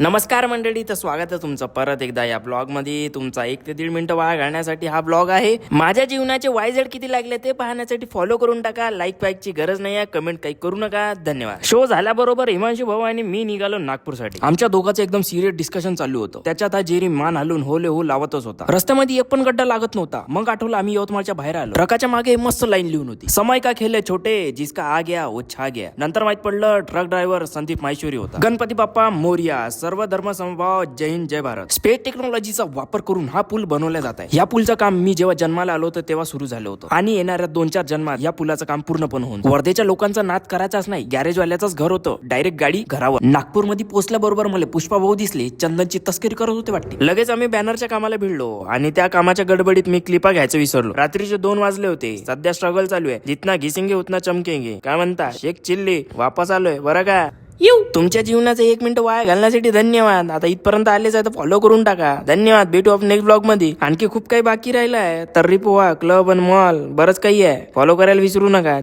नमस्कार मंडळी, तर स्वागत आहे तुमचं परत एकदा या ब्लॉग मध्ये. तुमचा 1 ते 1.5 मिनिटं वाया घालण्यासाठी हा ब्लॉग आहे. माझ्या जीवनाचे YZ किती लागले ते पाहण्यासाठी फॉलो करून टाका. लाईक पाईकची गरज नाही आहे, कमेंट काही करू नका. धन्यवाद. शो झाल्याबरोबर हिमांशू भाऊ आणि मी निघालो नागपूरसाठी. आमच्या दोघांचं एकदम सिरियस डिस्कशन चालू होतं. त्याच्यात हा जेरी मान हलवून होले हो लावतच होता. रस्त्यामध्ये एक पण गड्डा लागत नव्हता. मग आठवलं आम्ही यवतमाळच्या बाहेर आलो. ट्रकाच्या मागे मस्त लाईन लिहून होती, समय का खेले छोटे जिसका आ गया वो छा गया. नंतर माहित पडलं ट्रक ड्रायव्हर संदीप माहेश्वरी होता. गणपती बाप्पा मोरया, सर्व धर्म समभाव, जय हिंद जय भारत. स्पेस टेक्नॉलॉजीचा वापर करून हा पूल बनवला जात आहे. या पूलचं काम मी जेव्हा जन्माला आलो होतो तेव्हा सुरू झालं होतं आणि येणाऱ्या 2-4 जन्मात या पुलाचं काम पूर्ण पण होऊन. वर्धेच्या लोकांचा नाद करायचाच नाही, गॅरेज वाल्याचंच घर होतं. डायरेक्ट गाडी घरावर. नागपूरमध्ये पोहोचल्याबरोबर मला पुष्पा भाऊ दिसले, चंदनची तस्करी करत होते वाटते. लगेच आम्ही बॅनरच्या कामाला भिडलो आणि त्या कामाच्या गडबडीत मी क्लिपा घ्यायचं विसरलो. रात्रीचे 2 वाजले होते. सध्या स्ट्रगल चालू आहे. जितना घिसेंगे उतना चमकेंगे. काय म्हणता शेख चिल्ली? वापस आलोय बरं का. तुमच्या जीवनाचं 1 मिनिट वाया घालण्यासाठी धन्यवाद. आता इथपर्यंत आलेच आहे तर फॉलो करून टाका. धन्यवाद. भेटू आपण नेक्स्ट ब्लॉग मध्ये. आणखी खूप काही बाकी राहिलं आहे. तर्री पोहा, क्लब आणि मॉल बरंच काही आहे. फॉलो करायला विसरू नका.